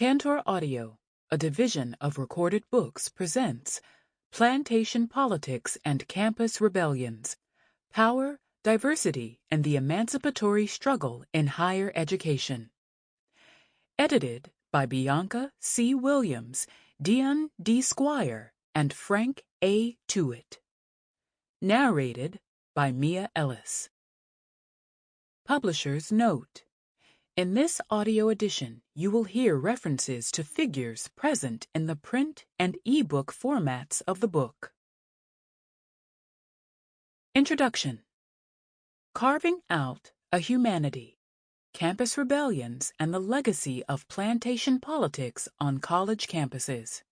Tantor Audio, a division of Recorded Books, presents Plantation Politics and Campus Rebellions, Power, Diversity, and the Emancipatory Struggle in Higher Education. Edited by Bianca C. Williams, Dion D. Squire, and Frank A. Tuitt. Narrated by Mia Ellis. Publisher's Note: in this audio edition, you will hear references to figures present in the print and e-book formats of the book. Introduction. Carving Out a Humanity: Campus Rebellions and the Legacy of Plantation Politics on College Campuses.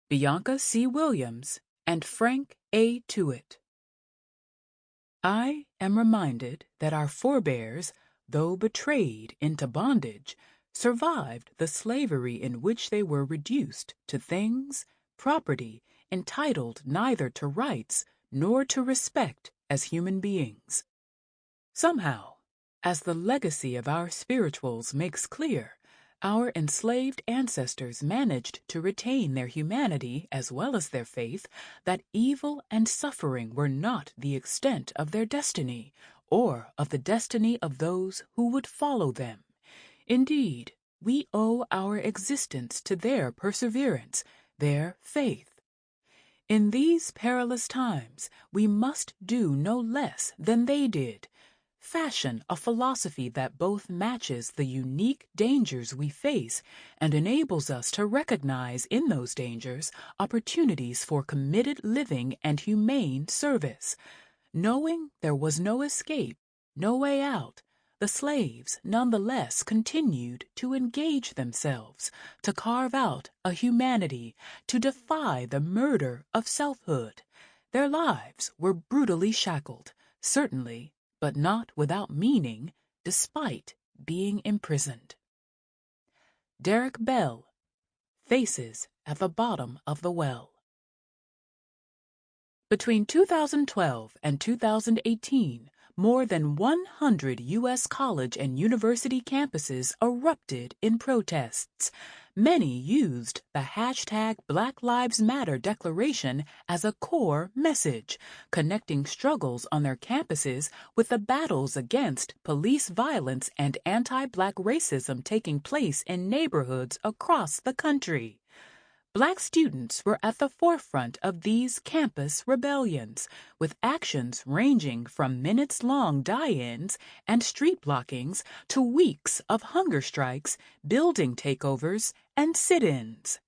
Bianca C. Williams and Frank A. Tuitt. I am reminded that our forebears, though betrayed into bondage, survived the slavery in which they were reduced to things, property, entitled neither to rights nor to respect as human beings. Somehow, as the legacy of our spirituals makes clear, our enslaved ancestors managed to retain their humanity as well as their faith that evil and suffering were not the extent of their destiny, or of the destiny of those who would follow them. Indeed, we owe our existence to their perseverance, their faith. In these perilous times, we must do no less than they did: fashion a philosophy that both matches the unique dangers we face and enables us to recognize in those dangers opportunities for committed living and humane service. Knowing there was no escape, no way out, the slaves nonetheless continued to engage themselves, to carve out a humanity, to defy the murder of selfhood. Their lives were brutally shackled, certainly, but not without meaning, despite being imprisoned. Derek Bell, Faces at the Bottom of the Well. Between 2012 and 2018, more than 100 U.S. college and university campuses erupted in protests. Many used the hashtag Black Lives Matter declaration as a core message, connecting struggles on their campuses with the battles against police violence and anti-Black racism taking place in neighborhoods across the country. Black students were at the forefront of these campus rebellions, with actions ranging from minutes-long die-ins and street blockings to weeks of hunger strikes, building takeovers, and sit-ins.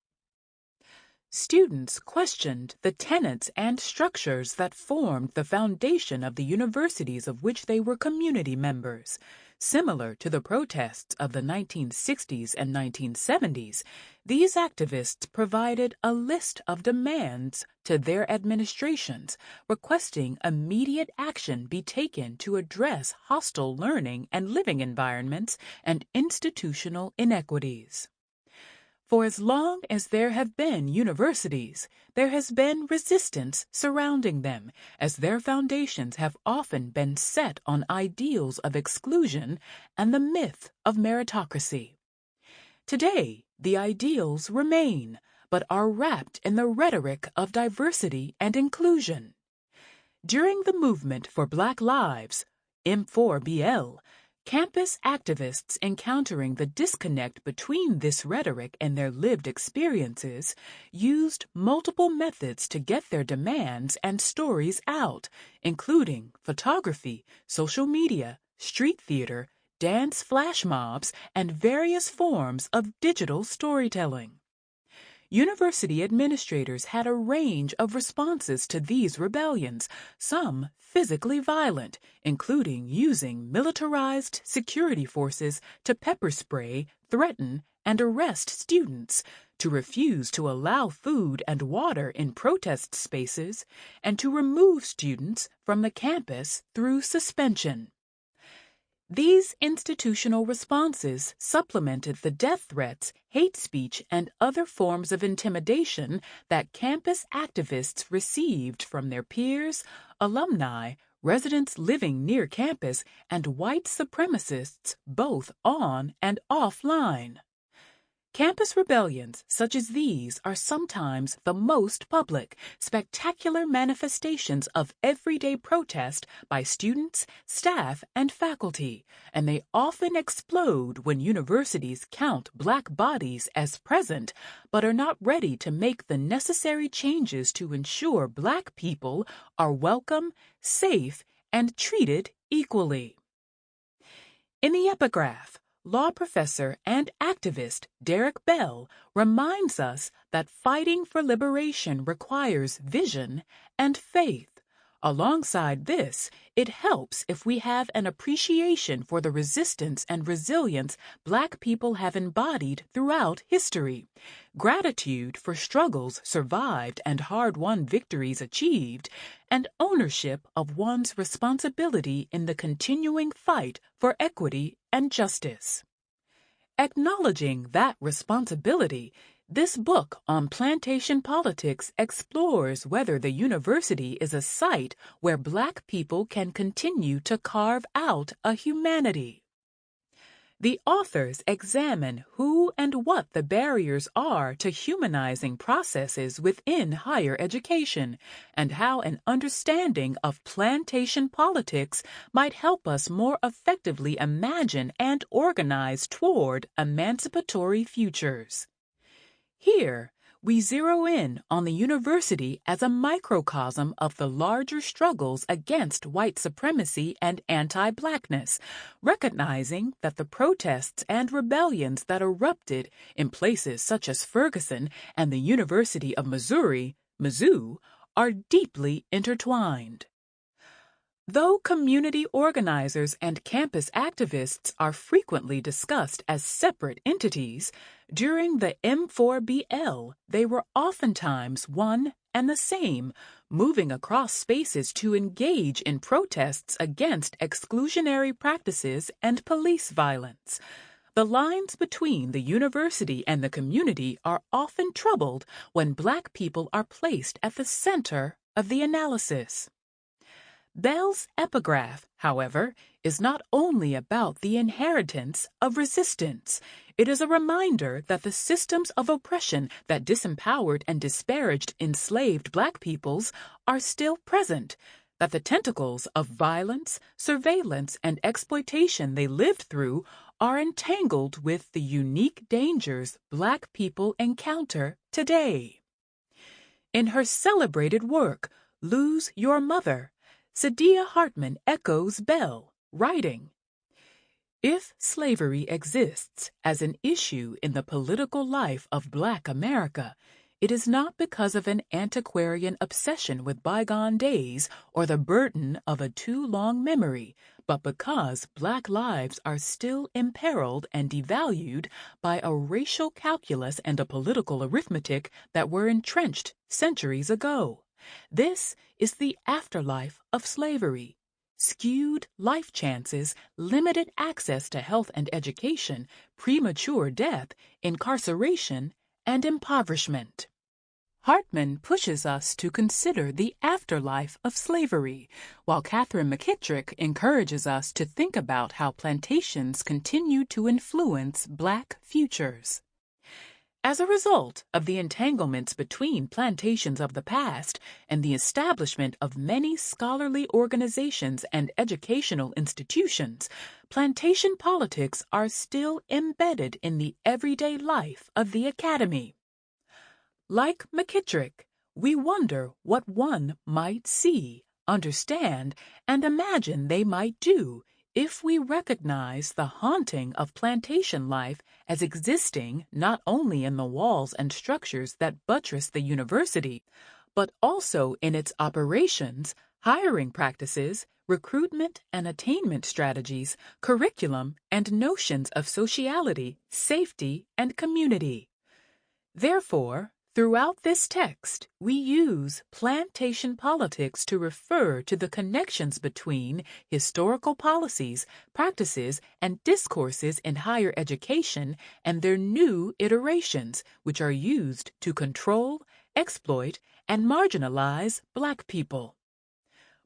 Students questioned the tenets and structures that formed the foundation of the universities of which they were community members. Similar to the protests of the 1960s and 1970s, these activists provided a list of demands to their administrations, requesting immediate action be taken to address hostile learning and living environments and institutional inequities. For as long as there have been universities, there has been resistance surrounding them, as their foundations have often been set on ideals of exclusion and the myth of meritocracy. Today, the ideals remain, but are wrapped in the rhetoric of diversity and inclusion. During the movement for Black Lives, M4BL, campus activists, encountering the disconnect between this rhetoric and their lived experiences, used multiple methods to get their demands and stories out, including photography, social media, street theater, dance flash mobs, and various forms of digital storytelling. University administrators had a range of responses to these rebellions, some physically violent, including using militarized security forces to pepper spray, threaten, and arrest students, to refuse to allow food and water in protest spaces, and to remove students from the campus through suspension. These institutional responses supplemented the death threats, hate speech, and other forms of intimidation that campus activists received from their peers, alumni, residents living near campus, and white supremacists both on and offline. Campus rebellions such as these are sometimes the most public, spectacular manifestations of everyday protest by students, staff, and faculty, and they often explode when universities count Black bodies as present but are not ready to make the necessary changes to ensure Black people are welcome, safe, and treated equally. In the epigraph, law professor and activist Derek Bell reminds us that fighting for liberation requires vision and faith. Alongside this, it helps if we have an appreciation for the resistance and resilience Black people have embodied throughout history, gratitude for struggles survived and hard-won victories achieved, and ownership of one's responsibility in the continuing fight for equity and justice. Acknowledging that responsibility, this book on plantation politics explores whether the university is a site where Black people can continue to carve out a humanity. The authors examine who and what the barriers are to humanizing processes within higher education, and how an understanding of plantation politics might help us more effectively imagine and organize toward emancipatory futures. Here, we zero in on the university as a microcosm of the larger struggles against white supremacy and anti-Blackness, recognizing that the protests and rebellions that erupted in places such as Ferguson and the University of Missouri, Mizzou, are deeply intertwined. Though community organizers and campus activists are frequently discussed as separate entities, during the M4BL they were oftentimes one and the same, moving across spaces to engage in protests against exclusionary practices and police violence. The lines between the university and the community are often troubled when Black people are placed at the center of the analysis. Bell's epigraph, however, is not only about the inheritance of resistance. It is a reminder that the systems of oppression that disempowered and disparaged enslaved Black peoples are still present, that the tentacles of violence, surveillance, and exploitation they lived through are entangled with the unique dangers Black people encounter today. In her celebrated work, Lose Your Mother, Saidiya Hartman echoes Bell, writing, "If slavery exists as an issue in the political life of Black America, it is not because of an antiquarian obsession with bygone days or the burden of a too long memory, but because Black lives are still imperiled and devalued by a racial calculus and a political arithmetic that were entrenched centuries ago. This is the afterlife of slavery. Skewed life chances, limited access to health and education, premature death, incarceration, and impoverishment." Hartman pushes us to consider the afterlife of slavery, while Catherine McKittrick encourages us to think about how plantations continue to influence Black futures. As a result of the entanglements between plantations of the past and the establishment of many scholarly organizations and educational institutions, plantation politics are still embedded in the everyday life of the academy. Like McKittrick, we wonder what one might see, understand, and imagine they might do if we recognize the haunting of plantation life as existing not only in the walls and structures that buttress the university, but also in its operations, hiring practices, recruitment and attainment strategies, curriculum, and notions of sociality, safety, and community. Therefore, throughout this text, we use plantation politics to refer to the connections between historical policies, practices, and discourses in higher education and their new iterations, which are used to control, exploit, and marginalize Black people.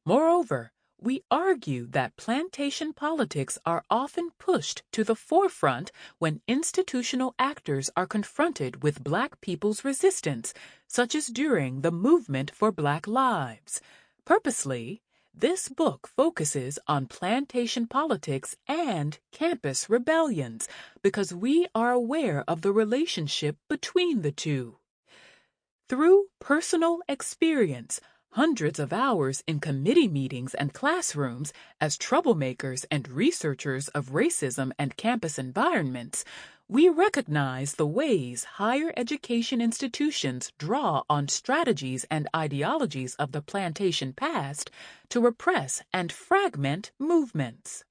Moreover, We argue that plantation politics are often pushed to the forefront when institutional actors are confronted with Black people's resistance, such as during the movement for Black lives. Purposely, this book focuses on plantation politics and campus rebellions because we are aware of the relationship between the two. Through personal experience, hundreds of hours in committee meetings and classrooms as troublemakers and researchers of racism and campus environments, we recognize the ways higher education institutions draw on strategies and ideologies of the plantation past to repress and fragment movements.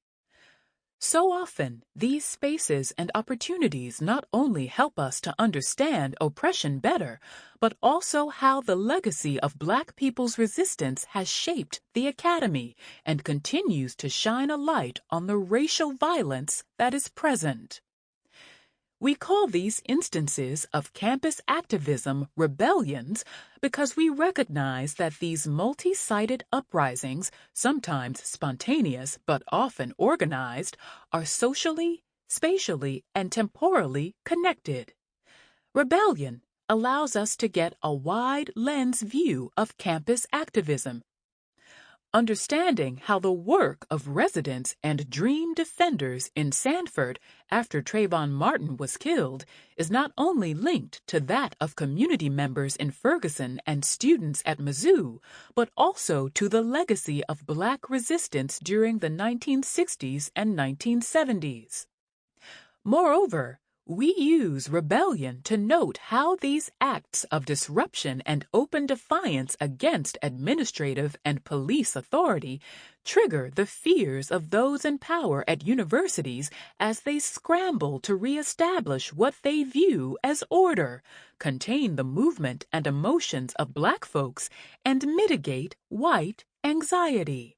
So often, these spaces and opportunities not only help us to understand oppression better, but also how the legacy of Black people's resistance has shaped the academy and continues to shine a light on the racial violence that is present. We call these instances of campus activism rebellions because we recognize that these multi-sided uprisings, sometimes spontaneous but often organized, are socially, spatially, and temporally connected. Rebellion allows us to get a wide lens view of campus activism, understanding how the work of residents and dream defenders in Sanford after Trayvon Martin was killed is not only linked to that of community members in Ferguson and students at Mizzou, but also to the legacy of Black resistance during the 1960s and 1970s. Moreover, we use rebellion to note how these acts of disruption and open defiance against administrative and police authority trigger the fears of those in power at universities as they scramble to reestablish what they view as order, contain the movement and emotions of Black folks, and mitigate white anxiety.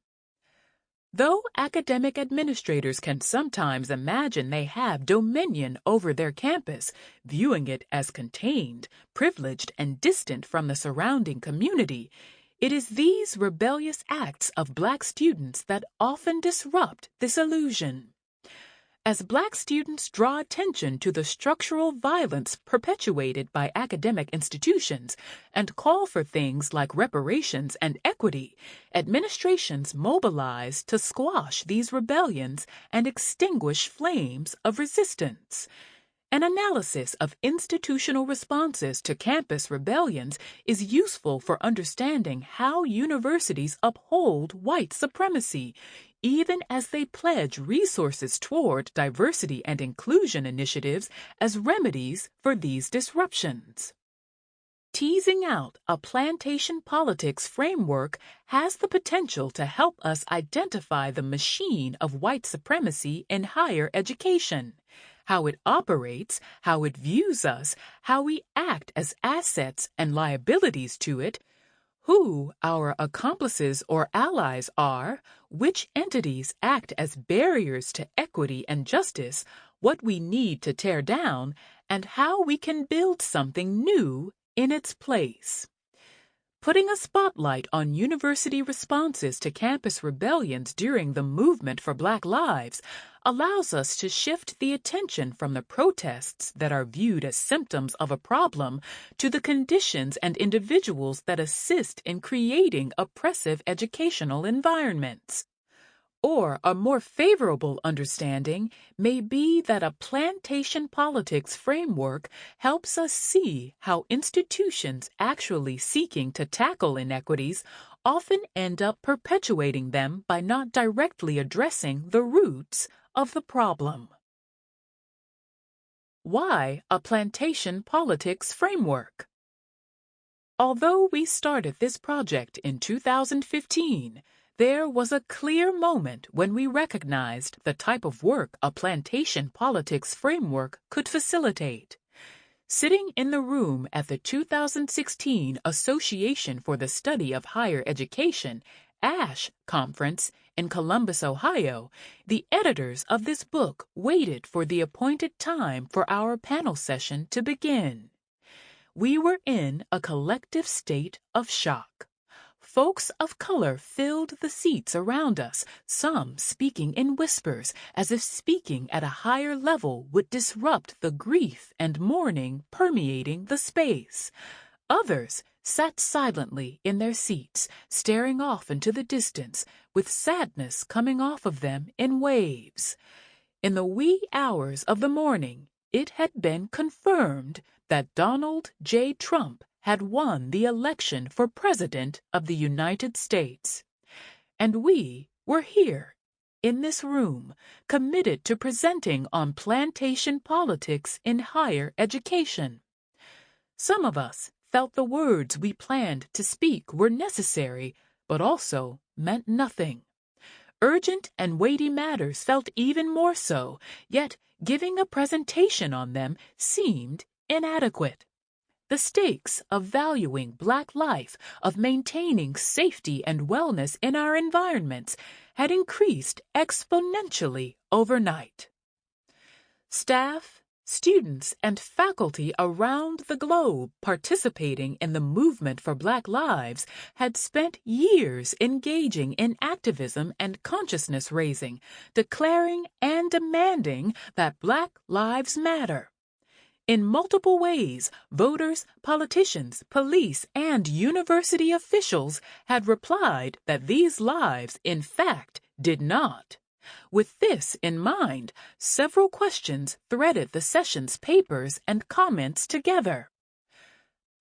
Though academic administrators can sometimes imagine they have dominion over their campus, viewing it as contained, privileged, and distant from the surrounding community, it is these rebellious acts of Black students that often disrupt this illusion. As Black students draw attention to the structural violence perpetuated by academic institutions and call for things like reparations and equity, administrations mobilize to squash these rebellions and extinguish flames of resistance. An analysis of institutional responses to campus rebellions is useful for understanding how universities uphold white supremacy, even as they pledge resources toward diversity and inclusion initiatives as remedies for these disruptions. Teasing out a plantation politics framework has the potential to help us identify the machine of white supremacy in higher education, how it operates, how it views us, how we act as assets and liabilities to it, who our accomplices or allies are, which entities act as barriers to equity and justice, what we need to tear down, and how we can build something new in its place. Putting a spotlight on university responses to campus rebellions during the movement for Black lives allows us to shift the attention from the protests that are viewed as symptoms of a problem to the conditions and individuals that assist in creating oppressive educational environments. Or a more favorable understanding may be that a plantation politics framework helps us see how institutions actually seeking to tackle inequities often end up perpetuating them by not directly addressing the roots of the problem. Why a plantation politics framework? Although we started this project in 2015, there was a clear moment when we recognized the type of work a plantation politics framework could facilitate. Sitting in the room at the 2016 Association for the Study of Higher Education, ASH, conference in Columbus, Ohio, the editors of this book waited for the appointed time for our panel session to begin. We were in a collective state of shock. Folks of color filled the seats around us, some speaking in whispers, as if speaking at a higher level would disrupt the grief and mourning permeating the space. Others sat silently in their seats, staring off into the distance, with sadness coming off of them in waves. In the wee hours of the morning, it had been confirmed that Donald J. Trump had won the election for President of the United States. And we were here, in this room, committed to presenting on plantation politics in higher education. Some of us felt the words we planned to speak were necessary, but also meant nothing. Urgent and weighty matters felt even more so, yet giving a presentation on them seemed inadequate. The stakes of valuing Black life, of maintaining safety and wellness in our environments, had increased exponentially overnight. Staff, students, and faculty around the globe participating in the movement for Black lives had spent years engaging in activism and consciousness raising, declaring and demanding that Black lives matter. In multiple ways, voters, politicians, police, and university officials had replied that these lives, in fact, did not. With this in mind, several questions threaded the session's papers and comments together.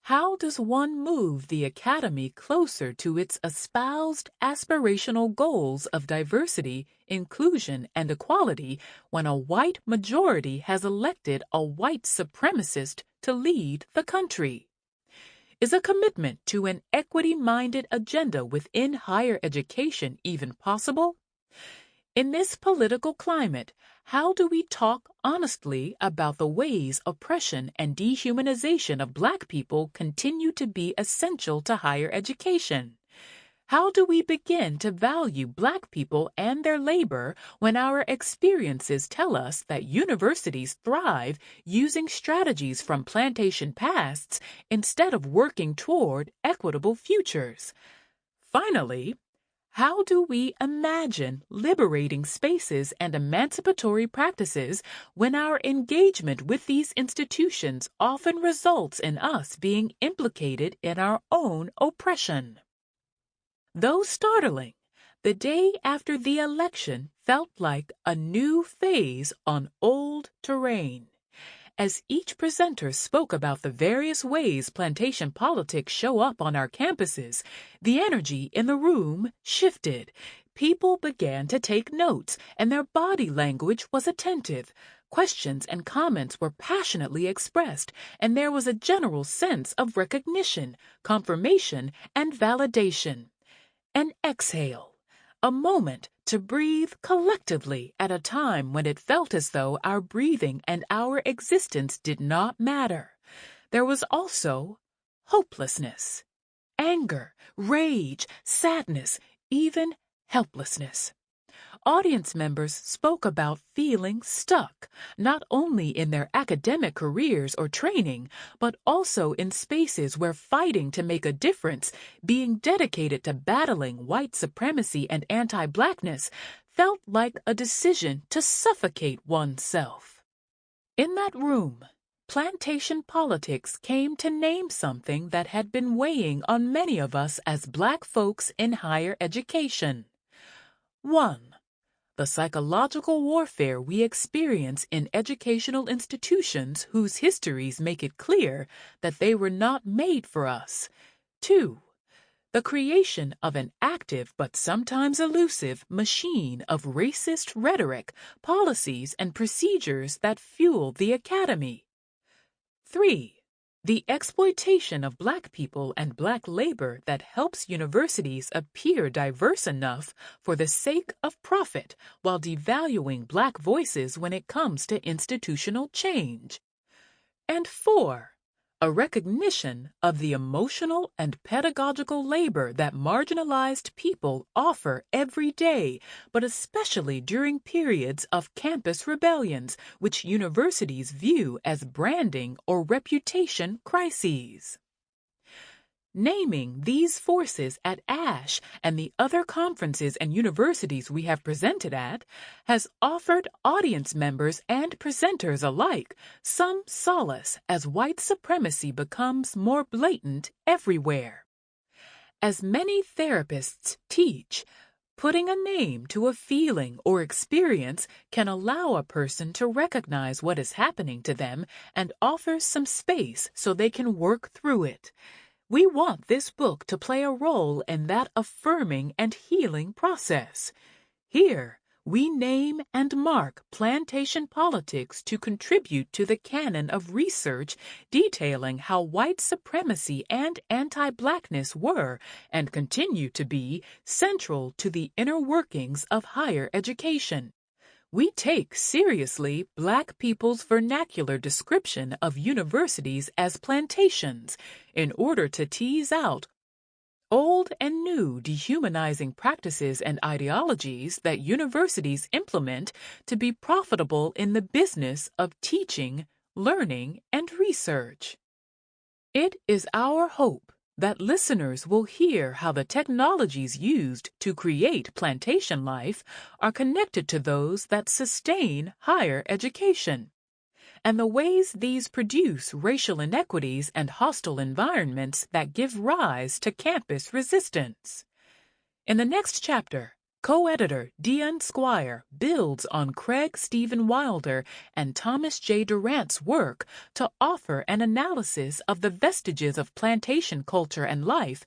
How does one move the Academy closer to its espoused aspirational goals of diversity, inclusion, and equality when a white majority has elected a white supremacist to lead the country? Is a commitment to an equity-minded agenda within higher education even possible? In this political climate, how do we talk honestly about the ways oppression and dehumanization of Black people continue to be essential to higher education? How do we begin to value Black people and their labor when our experiences tell us that universities thrive using strategies from plantation pasts instead of working toward equitable futures? Finally, how do we imagine liberating spaces and emancipatory practices when our engagement with these institutions often results in us being implicated in our own oppression? Though startling, the day after the election felt like a new phase on old terrain. As each presenter spoke about the various ways plantation politics show up on our campuses, the energy in the room shifted. People began to take notes, and their body language was attentive. Questions and comments were passionately expressed, and there was a general sense of recognition, confirmation, and validation. An exhale. A moment to breathe collectively at a time when it felt as though our breathing and our existence did not matter. There was also hopelessness, anger, rage, sadness, even helplessness. Audience members spoke about feeling stuck, not only in their academic careers or training, but also in spaces where fighting to make a difference, being dedicated to battling white supremacy and anti-Blackness, felt like a decision to suffocate oneself. In that room, plantation politics came to name something that had been weighing on many of us as Black folks in higher education. 1. The psychological warfare we experience in educational institutions whose histories make it clear that they were not made for us. 2. The creation of an active but sometimes elusive machine of racist rhetoric, policies, and procedures that fuel the Academy. 3. The exploitation of Black people and Black labor that helps universities appear diverse enough for the sake of profit while devaluing Black voices when it comes to institutional change. And 4. A recognition of the emotional and pedagogical labor that marginalized people offer every day, but especially during periods of campus rebellions, which universities view as branding or reputation crises. Naming these forces at ASH and the other conferences and universities we have presented at has offered audience members and presenters alike some solace as white supremacy becomes more blatant everywhere. As many therapists teach, putting a name to a feeling or experience can allow a person to recognize what is happening to them and offers some space so they can work through it. We want this book to play a role in that affirming and healing process. Here, we name and mark plantation politics to contribute to the canon of research detailing how white supremacy and anti-blackness were and continue to be central to the inner workings of higher education. We take seriously Black people's vernacular description of universities as plantations in order to tease out old and new dehumanizing practices and ideologies that universities implement to be profitable in the business of teaching, learning, and research. It is our hope that listeners will hear how the technologies used to create plantation life are connected to those that sustain higher education, and the ways these produce racial inequities and hostile environments that give rise to campus resistance. In the next chapter, co-editor Dion Squire builds on Craig Stephen Wilder and Thomas J. Durant's work to offer an analysis of the vestiges of plantation culture and life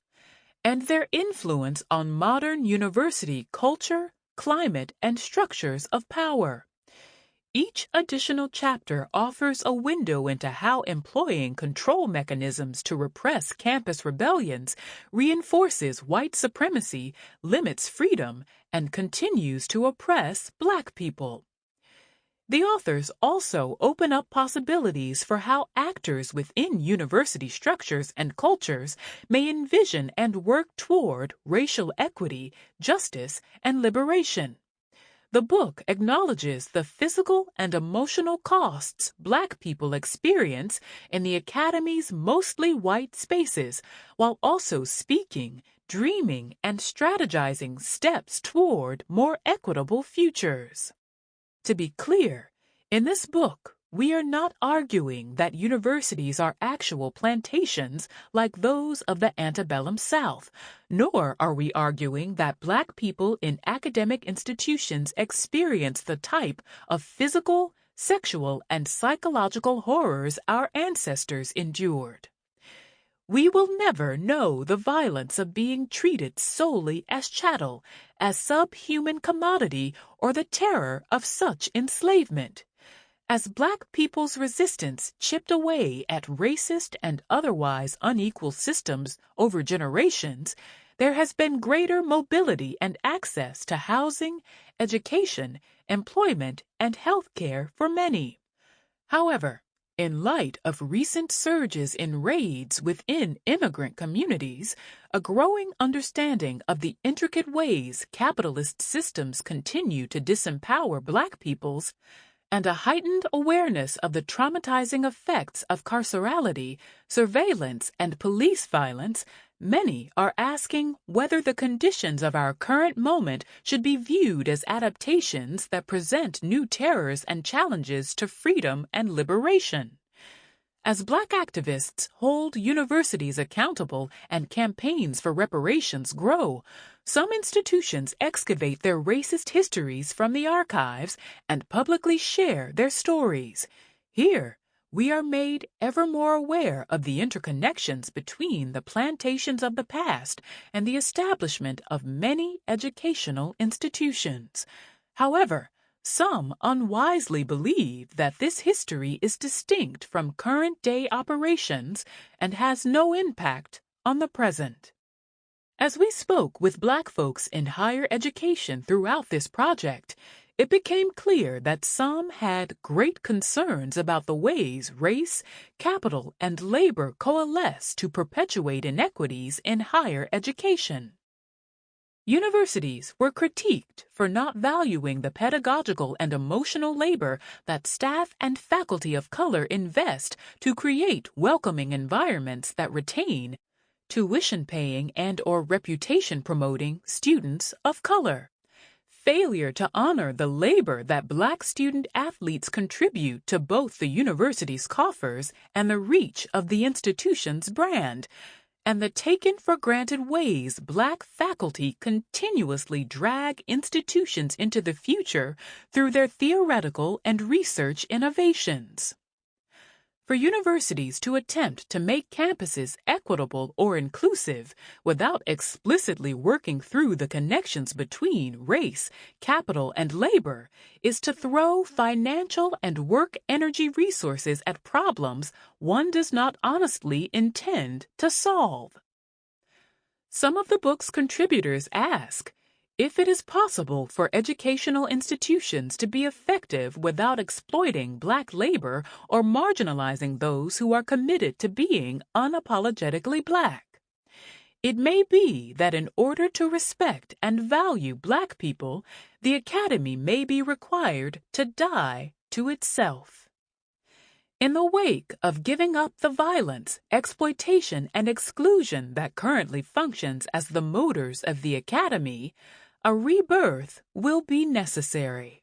and their influence on modern university culture, climate, and structures of power. Each additional chapter offers a window into how employing control mechanisms to repress campus rebellions reinforces white supremacy, limits freedom, and continues to oppress Black people. The authors also open up possibilities for how actors within university structures and cultures may envision and work toward racial equity, justice, and liberation. The book acknowledges the physical and emotional costs Black people experience in the Academy's mostly white spaces, while also speaking, dreaming, and strategizing steps toward more equitable futures. To be clear, in this book, we are not arguing that universities are actual plantations like those of the antebellum South, nor are we arguing that Black people in academic institutions experience the type of physical, sexual, and psychological horrors our ancestors endured. We will never know the violence of being treated solely as chattel, as subhuman commodity, or the terror of such enslavement. As Black people's resistance chipped away at racist and otherwise unequal systems over generations, there has been greater mobility and access to housing, education, employment, and health care for many. However, in light of recent surges in raids within immigrant communities, a growing understanding of the intricate ways capitalist systems continue to disempower Black peoples, and a heightened awareness of the traumatizing effects of carcerality, surveillance, and police violence, many are asking whether the conditions of our current moment should be viewed as adaptations that present new terrors and challenges to freedom and liberation. As Black activists hold universities accountable and campaigns for reparations grow, some institutions excavate their racist histories from the archives and publicly share their stories. Here, we are made ever more aware of the interconnections between the plantations of the past and the establishment of many educational institutions. However, some unwisely believe that this history is distinct from current-day operations and has no impact on the present. As we spoke with Black folks in higher education throughout this project, it became clear that some had great concerns about the ways race, capital, and labor coalesce to perpetuate inequities in higher education. Universities were critiqued for not valuing the pedagogical and emotional labor that staff and faculty of color invest to create welcoming environments that retain, tuition-paying and/or reputation-promoting students of color, failure to honor the labor that Black student athletes contribute to both the university's coffers and the reach of the institution's brand, and the taken-for-granted ways Black faculty continuously drag institutions into the future through their theoretical and research innovations. For universities to attempt to make campuses equitable or inclusive without explicitly working through the connections between race, capital, and labor is to throw financial and work energy resources at problems one does not honestly intend to solve. Some of the book's contributors ask, if it is possible for educational institutions to be effective without exploiting Black labor or marginalizing those who are committed to being unapologetically Black. It may be that in order to respect and value Black people, the Academy may be required to die to itself. In the wake of giving up the violence, exploitation, and exclusion that currently functions as the motors of the Academy, a rebirth will be necessary.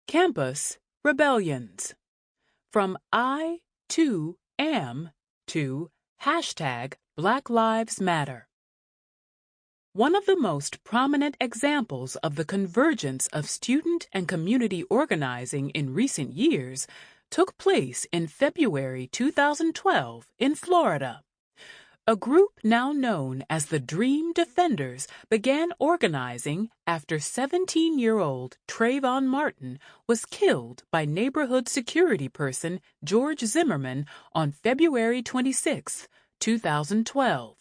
Campus Rebellions. From I to am to #Black Lives Matter. One of the most prominent examples of the convergence of student and community organizing in recent years took place in February 2012 in Florida. A group now known as the Dream Defenders began organizing after 17-year-old Trayvon Martin was killed by neighborhood security person George Zimmerman on February 26, 2012.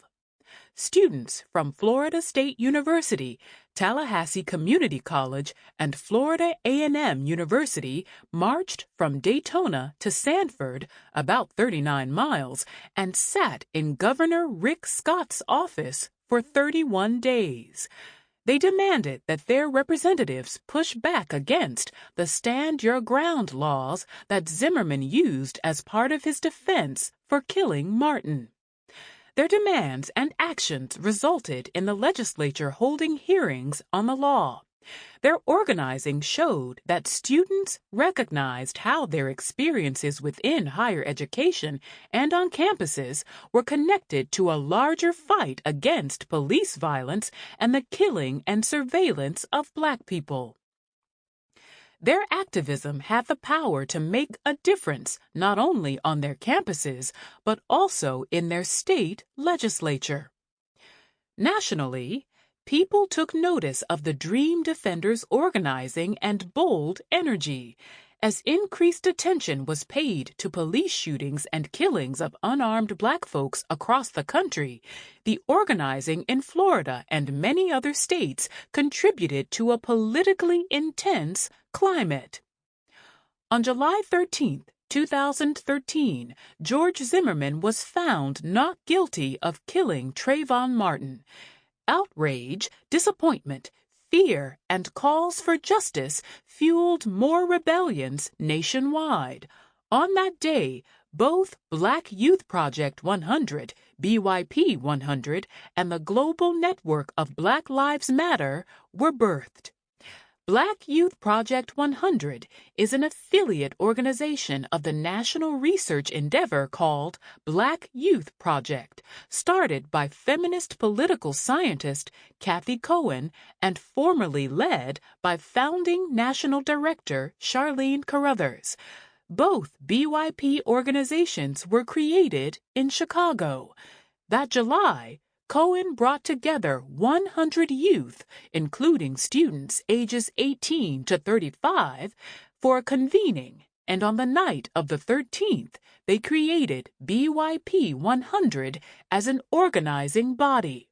Students from Florida State University, Tallahassee Community College, and Florida A&M University marched from Daytona to Sanford, about 39 miles, and sat in Governor Rick Scott's office for 31 days. They demanded that their representatives push back against the Stand Your Ground laws that Zimmerman used as part of his defense for killing Martin. Their demands and actions resulted in the legislature holding hearings on the law. Their organizing showed that students recognized how their experiences within higher education and on campuses were connected to a larger fight against police violence and the killing and surveillance of Black people. Their activism had the power to make a difference not only on their campuses, but also in their state legislature. Nationally, people took notice of the Dream Defenders' organizing and bold energy, as increased attention was paid to police shootings and killings of unarmed Black folks across the country. The organizing in Florida and many other states contributed to a politically intense climate. On July 13, 2013, George Zimmerman was found not guilty of killing Trayvon Martin. Outrage, disappointment, fear, and calls for justice fueled more rebellions nationwide. On that day, both Black Youth Project 100, BYP 100, and the Global Network of Black Lives Matter were birthed. Black Youth Project 100 is an affiliate organization of the national research endeavor called Black Youth Project, started by feminist political scientist Kathy Cohen and formerly led by founding national director Charlene Carruthers. Both BYP organizations were created in Chicago. That July, Cohen brought together 100 youth, including students ages 18 to 35, for a convening, and on the night of the 13th, they created BYP 100 as an organizing body.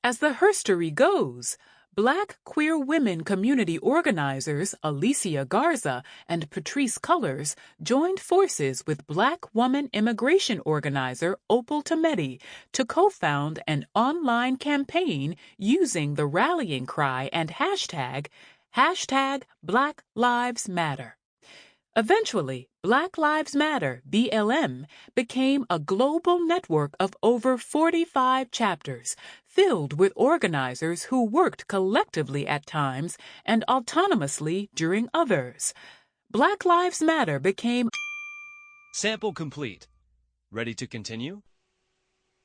As the herstory goes, Black queer women community organizers Alicia Garza and Patrice Cullors joined forces with Black woman immigration organizer Opal Tometi to co-found an online campaign using the rallying cry and hashtag Black Lives Matter. Eventually, Black Lives Matter, BLM, became a global network of over 45 chapters, filled with organizers who worked collectively at times and autonomously during others. Black Lives Matter became... Sample complete. Ready to continue?